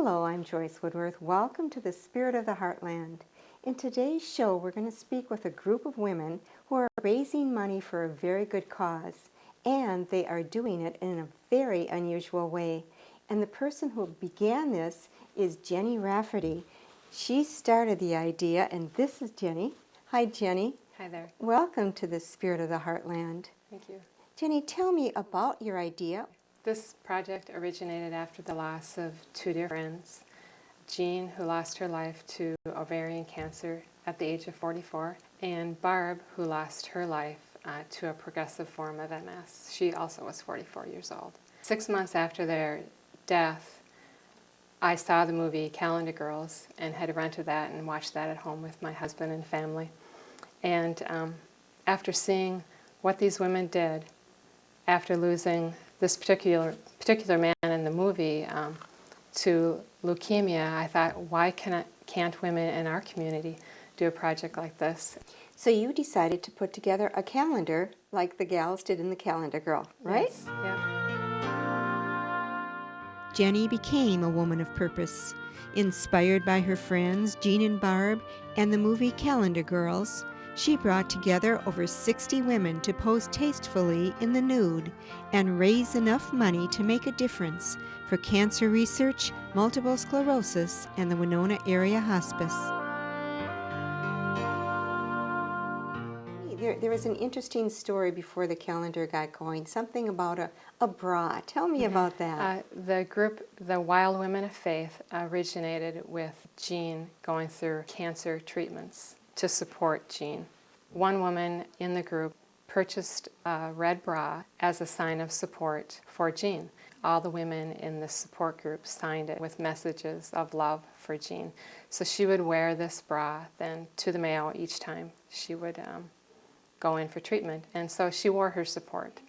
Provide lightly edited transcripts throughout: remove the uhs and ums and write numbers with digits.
Hello, I'm Joyce Woodworth. Welcome to the Spirit of the Heartland. In today's show, we're going to speak with a group of women who are raising money for a very good cause, and they are doing it in a very unusual way. And the person who began this is Jenny Rafferty. She started the idea, and this is Jenny. Hi, Jenny. Hi there. Welcome to the Spirit of the Heartland. Thank you. Jenny, tell me about your idea. This project originated after the loss of two dear friends, Jean, who lost her life to ovarian cancer at the age of 44, and Barb, who lost her life to a progressive form of MS. She also was 44 years old. 6 months after their death, I saw the movie Calendar Girls and had rented that and watched that at home with my husband and family. And after seeing what these women did, after losing this particular man in the movie to leukemia, I thought, why can't women in our community do a project like this? So you decided to put together a calendar like the gals did in the Calendar Girl, right? Yes. Yeah. Jenny became a woman of purpose. Inspired by her friends Jean and Barb and the movie Calendar Girls, she brought together over 60 women to pose tastefully in the nude and raise enough money to make a difference for cancer research, multiple sclerosis, and the Winona Area Hospice. There was an interesting story before the calendar got going, something about a bra. Tell me about that. The group, the Wild Women of Faith, originated with Jean going through cancer treatments to support Jean. One woman in the group purchased a red bra as a sign of support for Jean. All the women in the support group signed it with messages of love for Jean. So she would wear this bra then to the Mayo each time she would go in for treatment. And so she wore her support.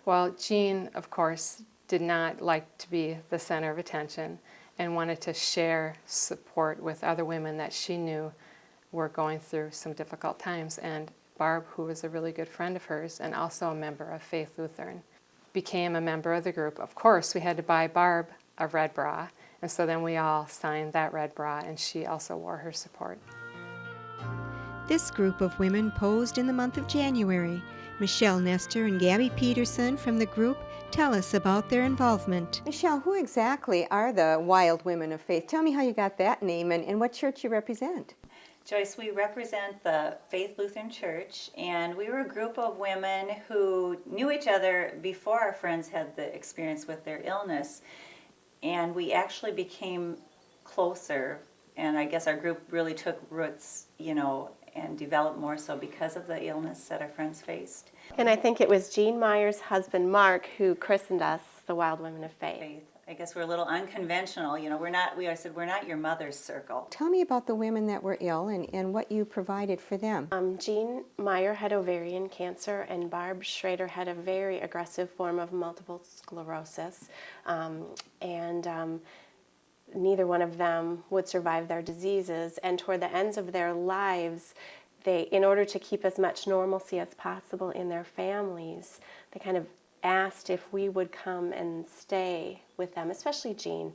Well, Jean, of course, did not like to be the center of attention and wanted to share support with other women that she knew were going through some difficult times. And Barb, who was a really good friend of hers and also a member of Faith Lutheran, became a member of the group. Of course, we had to buy Barb a red bra, and so then we all signed that red bra, and she also wore her support. This group of women posed in the month of January. Michelle Nestor and Gabby Peterson from the group tell us about their involvement. Michelle, who exactly are the Wild Women of Faith? Tell me how you got that name and what church you represent. Joyce, we represent the Faith Lutheran Church, and we were a group of women who knew each other before our friends had the experience with their illness, and we actually became closer, and I guess our group really took roots, and developed more so because of the illness that our friends faced. And I think it was Jean Meyer's husband, Mark, who christened us the Wild Women of Faith. I guess we're a little unconventional, we said we're not your mother's circle. Tell me about the women that were ill and what you provided for them. Jean Meyer had ovarian cancer, and Barb Schrader had a very aggressive form of multiple sclerosis. Neither one of them would survive their diseases, and toward the ends of their lives, in order to keep as much normalcy as possible in their families, they kind of asked if we would come and stay with them, especially Jean,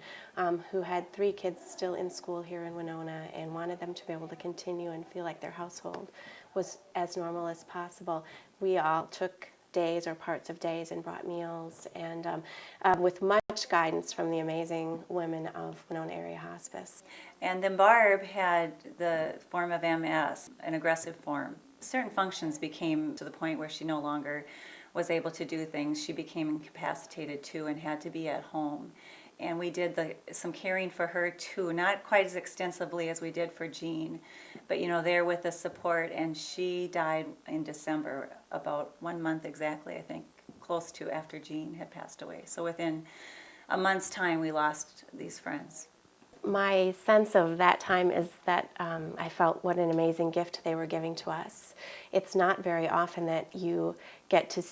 who had 3 kids still in school here in Winona and wanted them to be able to continue and feel like their household was as normal as possible. We all took days or parts of days and brought meals, and with much guidance from the amazing women of Winona Area Hospice. And then Barb had the form of MS, an aggressive form. Certain functions became to the point where she no longer was able to do things. She became incapacitated too and had to be at home. And we did some caring for her too, not quite as extensively as we did for Jean, but there with the support. And she died in December, about 1 month exactly, I think, close to after Jean had passed away. So within a month's time, we lost these friends. My sense of that time is that I felt what an amazing gift they were giving to us. It's not very often that you get to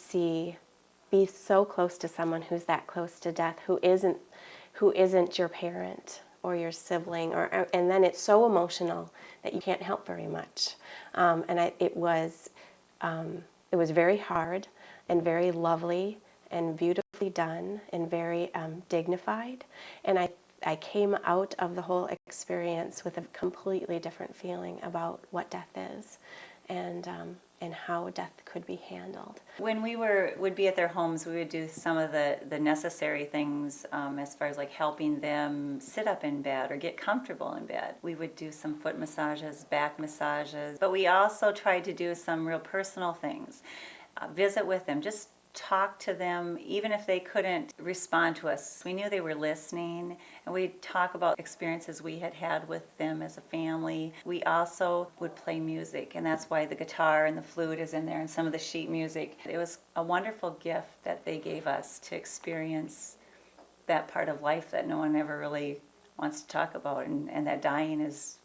be so close to someone who's that close to death, who isn't your parent or your sibling, and then it's so emotional that you can't help very much. It was very hard and very lovely and beautifully done and very dignified. And I I came out of the whole experience with a completely different feeling about what death is, and how death could be handled. When we would be at their homes, we would do some of the necessary things as far as like helping them sit up in bed or get comfortable in bed. We would do some foot massages, back massages, but we also tried to do some real personal things. Visit with them, just talk to them, even if they couldn't respond to us. We knew they were listening, and we'd talk about experiences we had had with them as a family. We also would play music, and that's why the guitar and the flute is in there and some of the sheet music. It was a wonderful gift that they gave us to experience that part of life that no one ever really wants to talk about, and that dying is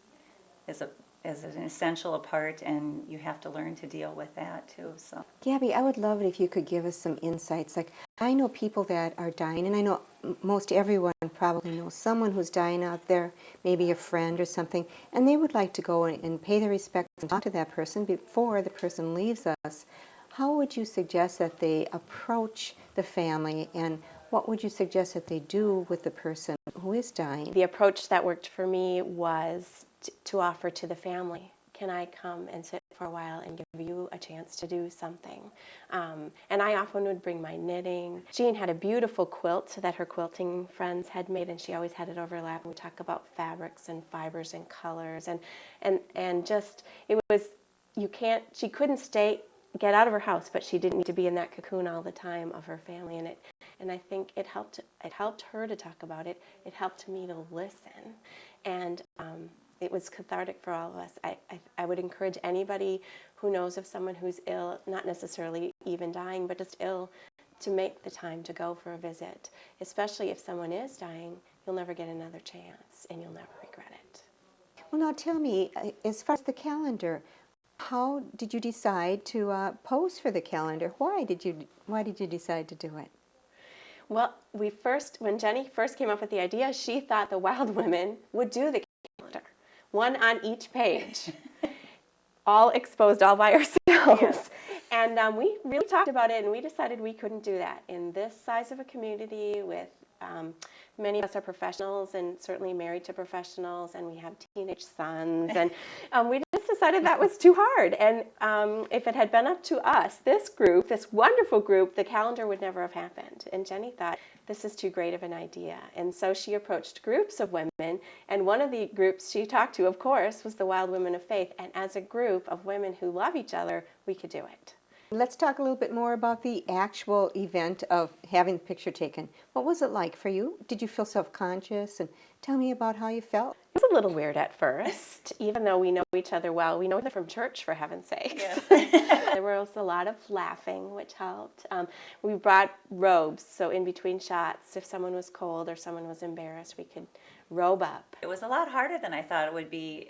an essential part, and you have to learn to deal with that too. So, Gabby, I would love it if you could give us some insights. Like, I know people that are dying, and I know most everyone probably knows someone who's dying out there, maybe a friend or something, and they would like to go and pay their respects and talk to that person before the person leaves us. How would you suggest that they approach the family, and what would you suggest that they do with the person who is dying? The approach that worked for me was to offer to the family, can I come and sit for a while and give you a chance to do something? And I often would bring my knitting. Jean had a beautiful quilt that her quilting friends had made, and she always had it overlap. We talk about fabrics and fibers and colors, and just, it was, she couldn't get out of her house, but she didn't need to be in that cocoon all the time of her family. And I think it helped her to talk about it. It helped me to listen. And it was cathartic for all of us. I would encourage anybody who knows of someone who's ill, not necessarily even dying, but just ill, to make the time to go for a visit. Especially if someone is dying, you'll never get another chance, and you'll never regret it. Well, now tell me, as far as the calendar, how did you decide to pose for the calendar? Why did you decide to do it? Well, when Jenny first came up with the idea, she thought the Wild Women would do the calendar, one on each page, all exposed all by ourselves. Yes. And we really talked about it, and we decided we couldn't do that in this size of a community with many of us are professionals, and certainly married to professionals, and we have teenage sons, and we just decided that was too hard. And if it had been up to us, this wonderful group, the calendar would never have happened. And Jenny thought, this is too great of an idea. And so she approached groups of women, and one of the groups she talked to, of course, was the Wild Women of Faith. And as a group of women who love each other, we could do it. Let's talk a little bit more about the actual event of having the picture taken. What was it like for you? Did you feel self-conscious? And tell me about how you felt. It was a little weird at first, even though we know each other well. We know each other from church, for heaven's sakes. Yes. There was a lot of laughing, which helped. We brought robes, so in between shots, if someone was cold or someone was embarrassed, we could robe up. it was a lot harder than I thought it would be.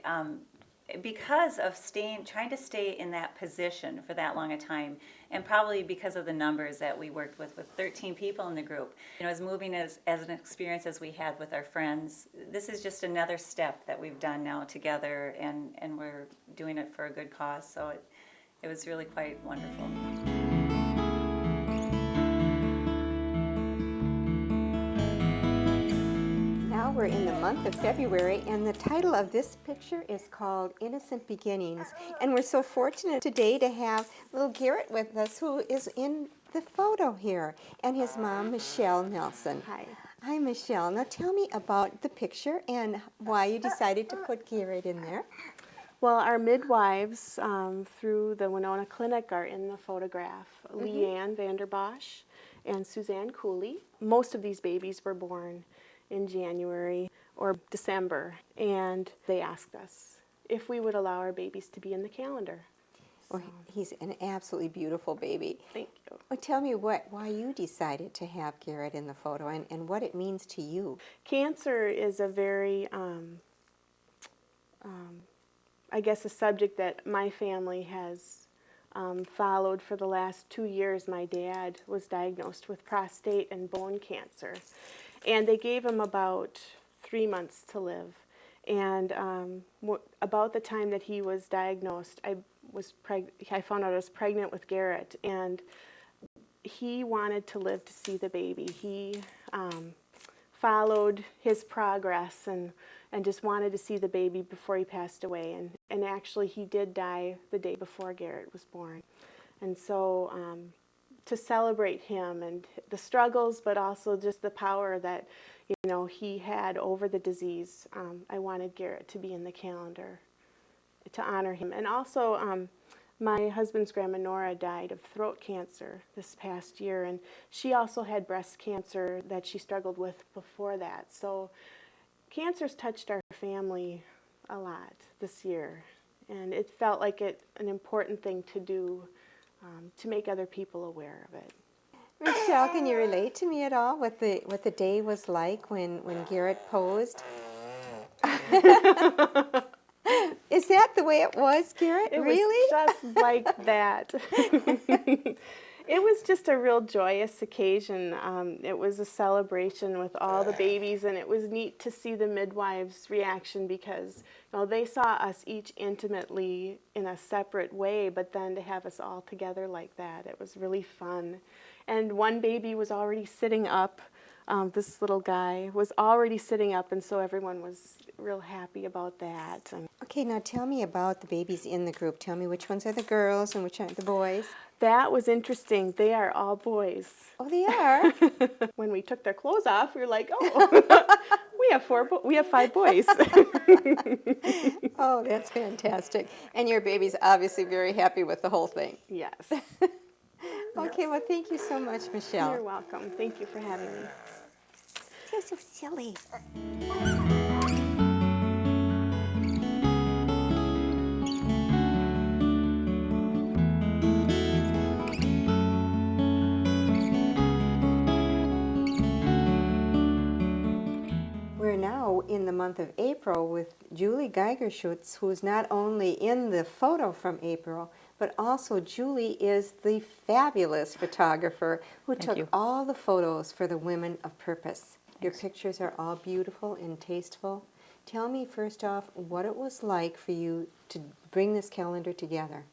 Because of trying to stay in that position for that long a time, and probably because of the numbers that we worked with 13 people in the group. As moving as an experience as we had with our friends, this is just another step that we've done now together, and we're doing it for a good cause, so it was really quite wonderful. Now we're in the month of February, and the title of this picture is called Innocent Beginnings. And we're so fortunate today to have little Garrett with us, who is in the photo here, and his mom, Michelle Nelson. Hi. Hi, Michelle. Now tell me about the picture and why you decided to put Garrett in there. Well, our midwives through the Winona Clinic are in the photograph. Leanne Vanderbosch and Suzanne Cooley. Most of these babies were born in January or December, and they asked us if we would allow our babies to be in the calendar. Well, he's an absolutely beautiful baby. Thank you. Well, tell me why you decided to have Garrett in the photo, and what it means to you. Cancer is a very, I guess, a subject that my family has followed for the last 2 years. My dad was diagnosed with prostate and bone cancer, and they gave him about 3 months to live. And about the time that he was diagnosed, I found out I was pregnant with Garrett, and he wanted to live to see the baby. He followed his progress and just wanted to see the baby before he passed away. And actually he did die the day before Garrett was born. And so to celebrate him and the struggles, but also just the power that, you know, he had over the disease, I wanted Garrett to be in the calendar to honor him. And also, my husband's grandma Nora died of throat cancer this past year, and she also had breast cancer that she struggled with before that. So cancer's touched our family a lot this year, and it felt like an important thing to do to make other people aware of it. Michelle, can you relate to me at all what the day was like when Garrett posed? Is that the way it was, Garrett? It Really? was just like that. It was just a real joyous occasion. It was a celebration with all the babies, and it was neat to see the midwives' reaction because, you know, they saw us each intimately in a separate way, but then to have us all together like that, it was really fun. And one baby was already sitting up. This little guy was already sitting up, and so everyone was real happy about that. Okay, now tell me about the babies in the group. Tell me which ones are the girls and which are the boys. That was interesting. They are all boys. Oh, they are? When we took their clothes off, we were like, oh, we have 5 boys. Oh, that's fantastic. And your baby's obviously very happy with the whole thing. Yes. Okay, well, thank you so much, Michelle. You're welcome. Thank you for having me. You're so silly. We're now in the month of April with Julie Geigerschutz, who's not only in the photo from April, but also Julie is the fabulous photographer who took all the photos for the Women of Purpose. Your pictures are all beautiful and tasteful. Tell me first off what it was like for you to bring this calendar together.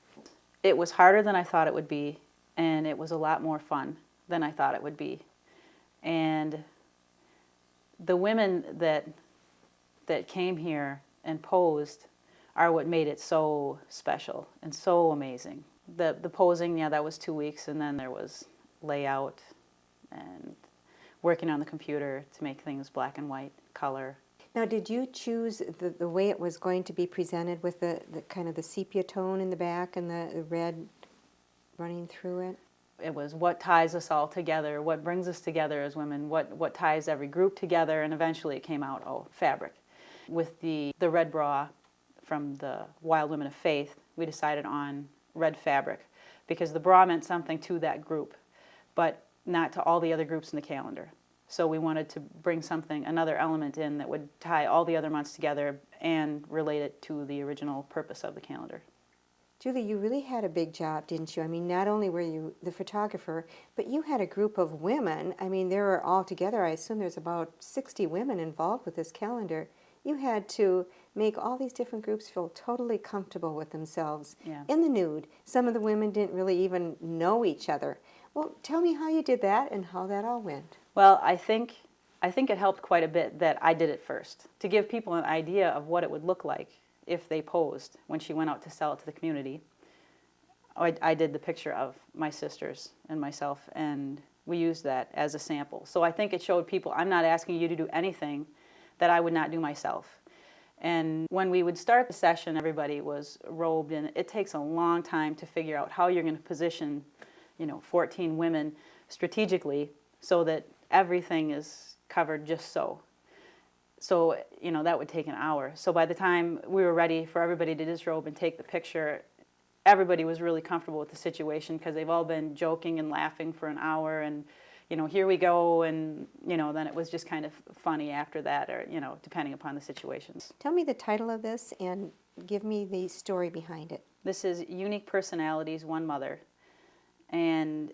It was harder than I thought it would be, and it was a lot more fun than I thought it would be. And the women that came here and posed are what made it so special and so amazing. The posing, yeah, that was 2 weeks, and then there was layout and working on the computer to make things black and white, color. Now, did you choose the way it was going to be presented with the kind of the sepia tone in the back and the red running through it? It was what ties us all together, what brings us together as women, what ties every group together, and eventually it came out, fabric. With the red bra from the Wild Women of Faith, we decided on red fabric because the bra meant something to that group, but not to all the other groups in the calendar. So we wanted to bring another element in that would tie all the other months together and relate it to the original purpose of the calendar. Julie, you really had a big job, didn't you? I mean, not only were you the photographer, but you had a group of women. I mean, there were altogether, I assume there's about 60 women involved with this calendar. You had to make all these different groups feel totally comfortable with themselves in the nude. Some of the women didn't really even know each other. Well, tell me how you did that and how that all went. Well, I think it helped quite a bit that I did it first, to give people an idea of what it would look like if they posed when she went out to sell it to the community. I did the picture of my sisters and myself, and we used that as a sample. So I think it showed people, I'm not asking you to do anything that I would not do myself. And when we would start the session, everybody was robed, and it takes a long time to figure out how you're going to position, 14 women strategically so that everything is covered just so. So, that would take an hour. So by the time we were ready for everybody to disrobe and take the picture, everybody was really comfortable with the situation because they've all been joking and laughing for an hour, and here we go, and then it was just kind of funny after that, or depending upon the situations. Tell me the title of this and give me the story behind it. This is Unique Personalities, One Mother, and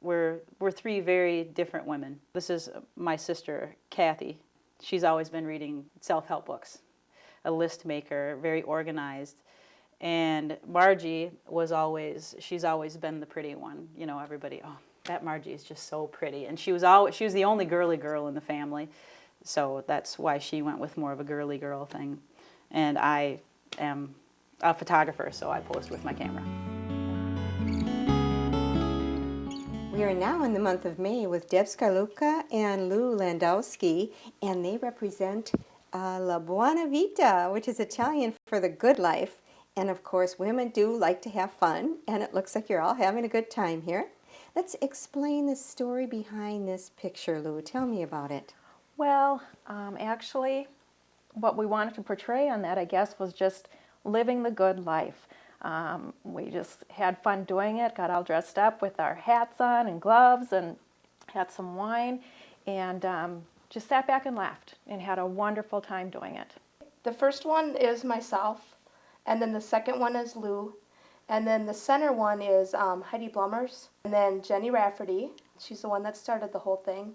we're 3 very different women. This is my sister, Kathy. She's always been reading self-help books, a list maker, very organized. And Margie she's always been the pretty one. Everybody, That Margie is just so pretty, and she was the only girly girl in the family, so that's why she went with more of a girly girl thing. And I am a photographer, so I post with my camera. We are now in the month of May with Deb Skarluka and Lou Landowski, and they represent La Buona Vita, which is Italian for the good life. And of course, women do like to have fun, and it looks like you're all having a good time here. Let's explain the story behind this picture, Lou. Tell me about it. Well, actually, what we wanted to portray on that, I guess, was just living the good life. We just had fun doing it, got all dressed up with our hats on and gloves and had some wine and just sat back and laughed and had a wonderful time doing it. The first one is myself, and then the second one is Lou, and then the center one is Heidi Blumers, and then Jenny Rafferty, she's the one that started the whole thing,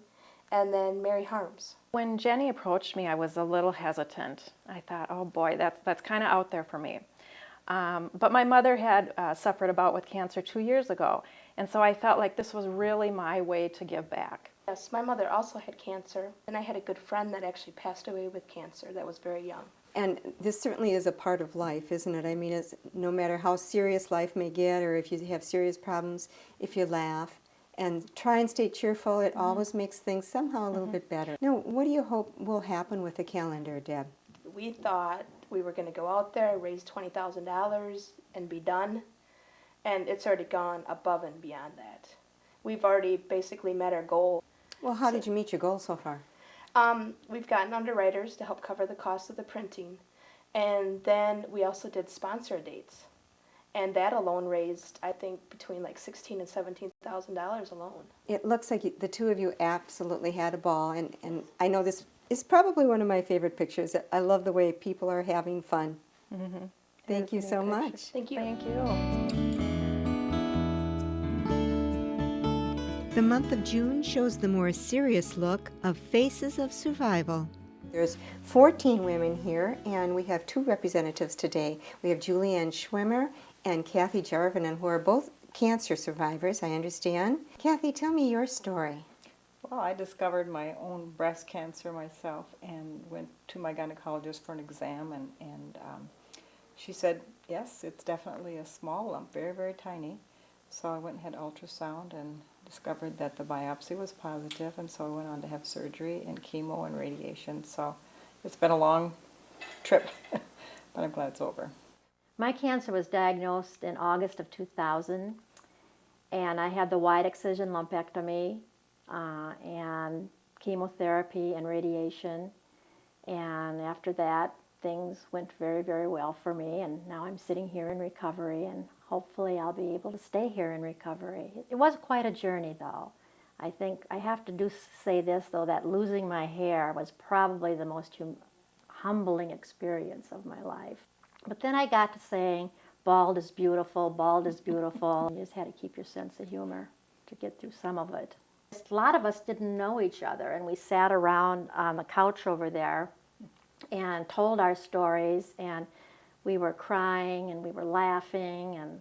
and then Mary Harms. When Jenny approached me, I was a little hesitant. I thought, oh boy, that's kind of out there for me. But my mother had suffered a bout with cancer 2 years ago, and so I felt like this was really my way to give back. Yes, my mother also had cancer, and I had a good friend that actually passed away with cancer that was very young. And this certainly is a part of life, isn't it? I mean, it's, no matter how serious life may get, or if you have serious problems, if you laugh and try and stay cheerful, it always makes things somehow a little bit better. Now, what do you hope will happen with the calendar, Deb? We thought we were going to go out there, raise $20,000, and be done, and it's already gone above and beyond that. We've already basically met our goal. Well, how did you meet your goal so far? We've gotten underwriters to help cover the cost of the printing, and then we also did sponsor dates, and that alone raised, I think, between like $16,000 and $17,000 alone. It looks like the two of you absolutely had a ball, and I know this is probably one of my favorite pictures. I love the way people are having fun. Mm-hmm. Thank you so much. Thank you. Thank you. The month of June shows the more serious look of Faces of Survival. There's 14 women here, and we have two representatives today. We have Julianne Schwimmer and Kathy Jarvinen, who are both cancer survivors, I understand. Kathy, tell me your story. Well, I discovered my own breast cancer myself and went to my gynecologist for an exam, and she said, yes, it's definitely a small lump, very, very tiny. So I went and had ultrasound and discovered that the biopsy was positive, and so I went on to have surgery and chemo and radiation. So it's been a long trip, but I'm glad it's over. My cancer was diagnosed in August of 2000, and I had the wide excision lumpectomy and chemotherapy and radiation. And after that, things went very, very well for me, and now I'm sitting here in recovery, and hopefully I'll be able to stay here in recovery. It was quite a journey, though. I think I have to say this, though, that losing my hair was probably the most humbling experience of my life. But then I got to saying, bald is beautiful, bald is beautiful. You just had to keep your sense of humor to get through some of it. A lot of us didn't know each other, and we sat around on the couch over there and told our stories, and we were crying and we were laughing, and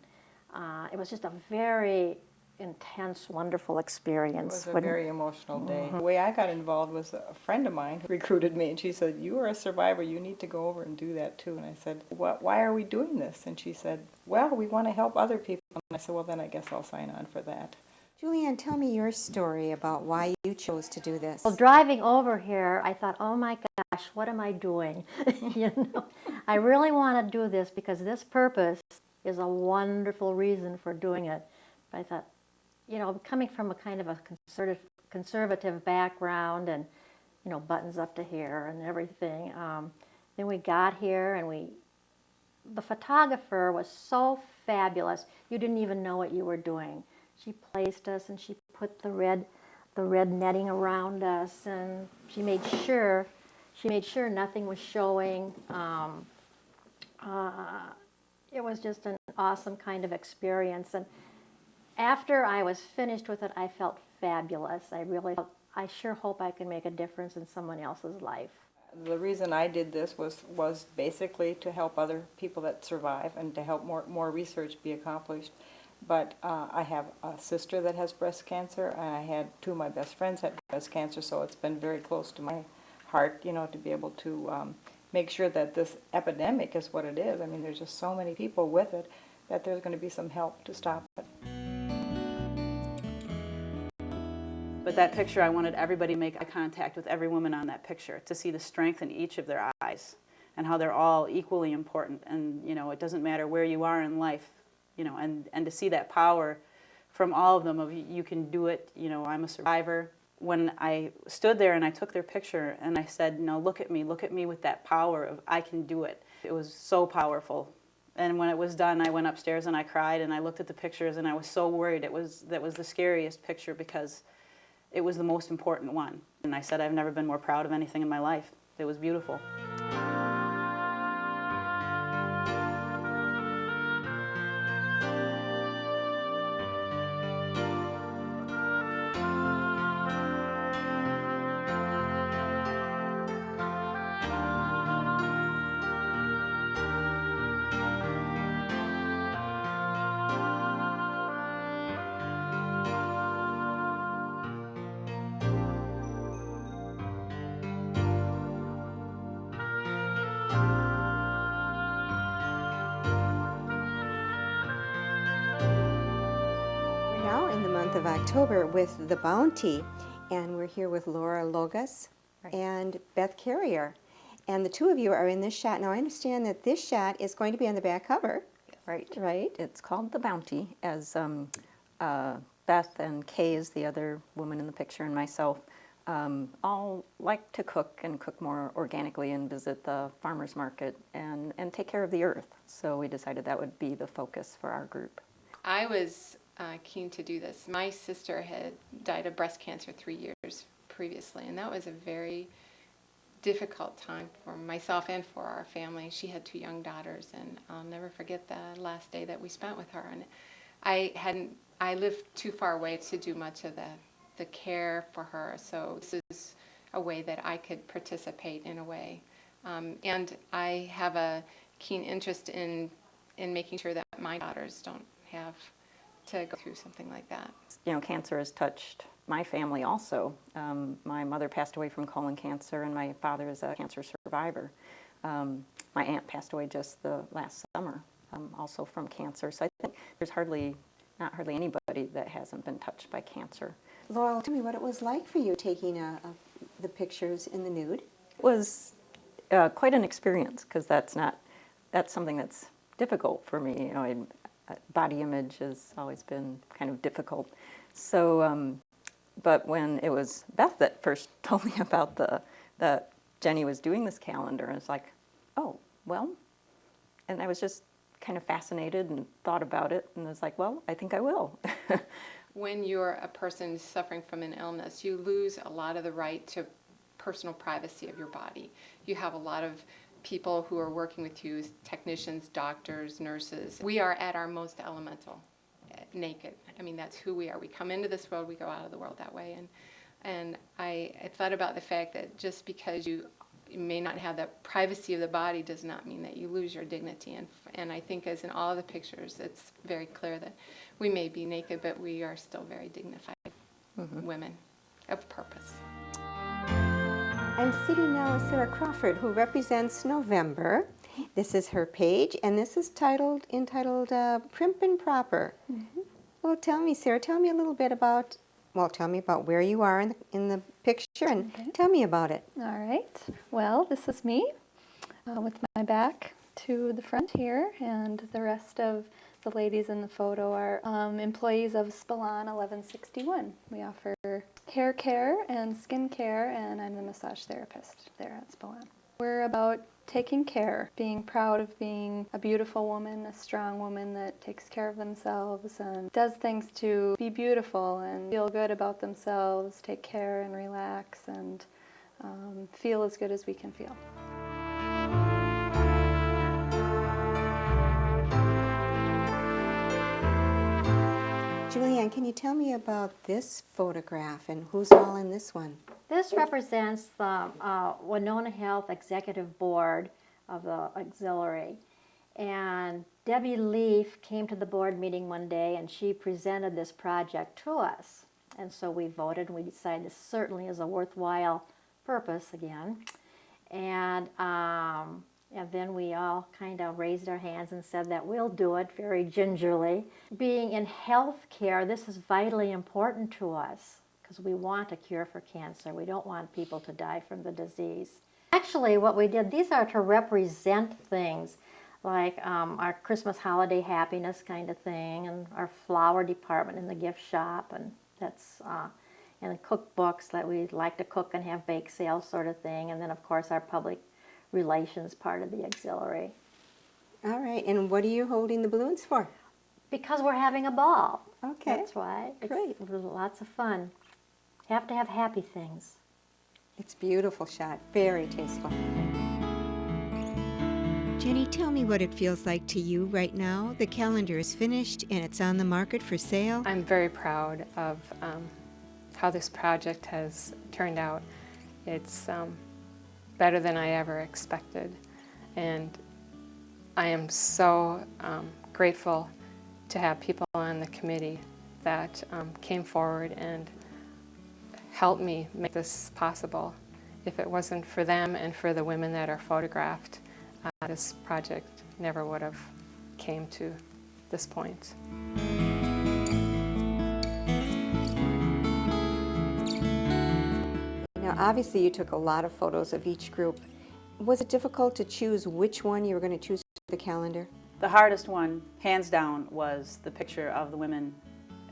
it was just a very intense, wonderful experience. It was a very emotional day. The way I got involved was a friend of mine who recruited me, and she said, you are a survivor, you need to go over and do that too. And I said, why are we doing this? And she said, well, we want to help other people. And I said, well, then I guess I'll sign on for that. Julianne, tell me your story about why you chose to do this. Well, driving over here, I thought, oh my gosh, what am I doing? I really want to do this because this purpose is a wonderful reason for doing it. But I thought, coming from a kind of a conservative background and, buttons up to here and everything, then we got here and the photographer was so fabulous, you didn't even know what you were doing. She placed us and she put the red netting around us, and she made sure nothing was showing. It was just an awesome kind of experience, and after I was finished with it, I felt fabulous. I sure hope I can make a difference in someone else's life. The reason I did this was basically to help other people that survive and to help more research be accomplished. But I have a sister that has breast cancer, and I had two of my best friends had breast cancer, so it's been very close to my heart, you know, to be able to make sure that this epidemic is what it is. I mean, there's just so many people with it that there's going to be some help to stop it. But that picture, I wanted everybody to make eye contact with every woman on that picture to see the strength in each of their eyes and how they're all equally important. And, you know, it doesn't matter where you are in life, you know, and to see that power from all of them of you can do it, you know, I'm a survivor. When I stood there and I took their picture and I said, no, look at me with that power of I can do it. It was so powerful. And when it was done, I went upstairs and I cried and I looked at the pictures and I was so worried. That was the scariest picture because it was the most important one. And I said, I've never been more proud of anything in my life. It was beautiful. We're now in the month of October with the Bounty, and we're here with Laura Logas and Beth Carrier. And the two of you are in this shot. Now, I understand that this shot is going to be on the back cover. Right. Right. It's called The Bounty, as Beth and Kay is the other woman in the picture, and myself all like to cook and cook more organically and visit the farmer's market and take care of the earth. So we decided that would be the focus for our group. I was keen to do this. My sister had died of breast cancer 3 years previously, and that was a very difficult time for myself and for our family. She had 2 young daughters, and I'll never forget the last day that we spent with her. And I lived too far away to do much of the care for her, so this is a way that I could participate in a way. And I have a keen interest in making sure that my daughters don't have to go through something like that. You know, cancer has touched my family also. My mother passed away from colon cancer, and my father is a cancer survivor. My aunt passed away just the last summer, also from cancer. So I think there's not hardly anybody that hasn't been touched by cancer. Laurel, tell me what it was like for you taking the pictures in the nude. It was quite an experience because that's something that's difficult for me. You know, body image has always been kind of difficult. So, but when it was Beth that first told me about that Jenny was doing this calendar, I was like, oh, well, and I was just kind of fascinated and thought about it, and I was like, well, I think I will. When you're a person suffering from an illness, you lose a lot of the right to personal privacy of your body. You have a lot of people who are working with you, technicians, doctors, nurses. We are at our most elemental, naked. I mean, that's who we are. We come into this world, we go out of the world that way. And I thought about the fact that just because you may not have the privacy of the body does not mean that you lose your dignity. And I think as in all of the pictures, it's very clear that we may be naked, but we are still very dignified women of purpose. I'm sitting now with Sarah Crawford, who represents November. This is her page, and this is entitled Primp and Proper. Well, tell me, Sarah, tell me a little bit about, tell me about where you are in the picture, and tell me about it. All right. Well, this is me with my back to the front here, and the rest of the ladies in the photo are employees of Spillane 1161. We offer hair care and skin care, and I'm the massage therapist there at Spillane. We're about taking care, being proud of being a beautiful woman, a strong woman that takes care of themselves and does things to be beautiful and feel good about themselves, take care and relax, and feel as good as we can feel. Julianne, can you tell me about this photograph and who's all in this one? This represents the Winona Health Executive Board of the Auxiliary. And Debbie Leaf came to the board meeting one day and she presented this project to us. And so we voted and we decided this certainly is a worthwhile purpose again. And then we all kind of raised our hands and said that we'll do it very gingerly. Being in healthcare, this is vitally important to us because we want a cure for cancer. We don't want people to die from the disease. Actually, what we did, these are to represent things like our Christmas holiday happiness kind of thing, and our flower department in the gift shop, and that's and the cookbooks that we like to cook and have bake sales sort of thing, and then of course our public relations part of the auxiliary. All right, and what are you holding the balloons for? Because we're having a ball. Okay. That's why. Great. It was lots of fun. Have to have happy things. It's a beautiful shot, very tasteful. Jenny, tell me what it feels like to you right now. The calendar is finished and it's on the market for sale. I'm very proud of how this project has turned out. It's better than I ever expected, and I am so grateful to have people on the committee that came forward and helped me make this possible. If it wasn't for them and for the women that are photographed, this project never would have came to this point. Now, obviously you took a lot of photos of each group. Was it difficult to choose which one you were going to choose for the calendar? The hardest one, hands down, was the picture of the women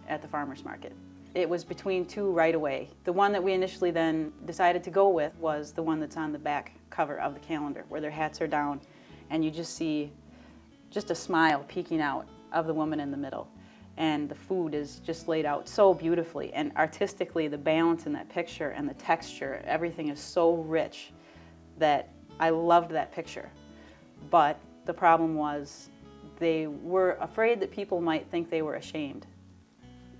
at the farmer's market. It was between two right away. The one that we initially then decided to go with was the one that's on the back cover of the calendar, where their hats are down, and you just see just a smile peeking out of the woman in the middle. And the food is just laid out so beautifully, and artistically the balance in that picture and the texture, everything is so rich that I loved that picture. But the problem was they were afraid that people might think they were ashamed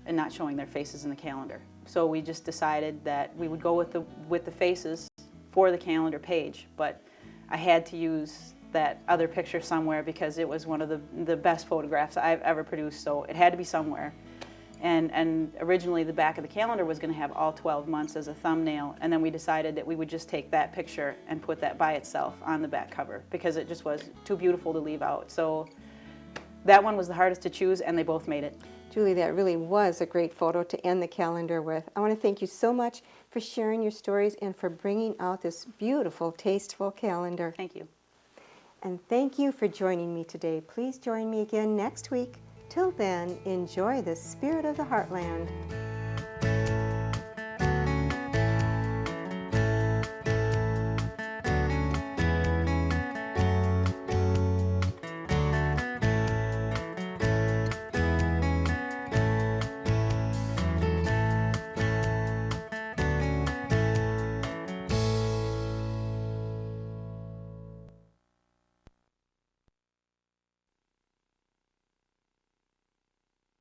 and not showing their faces in the calendar. So we just decided that we would go with the faces for the calendar page, but I had to use that other picture somewhere because it was one of the best photographs I've ever produced, so it had to be somewhere. And originally the back of the calendar was going to have all 12 months as a thumbnail, and then we decided that we would just take that picture and put that by itself on the back cover because it just was too beautiful to leave out. So that one was the hardest to choose, and they both made it. Julie, that really was a great photo to end the calendar with. I want to thank you so much for sharing your stories and for bringing out this beautiful, tasteful calendar. Thank you. And thank you for joining me today. Please join me again next week. Till then, enjoy the spirit of the Heartland.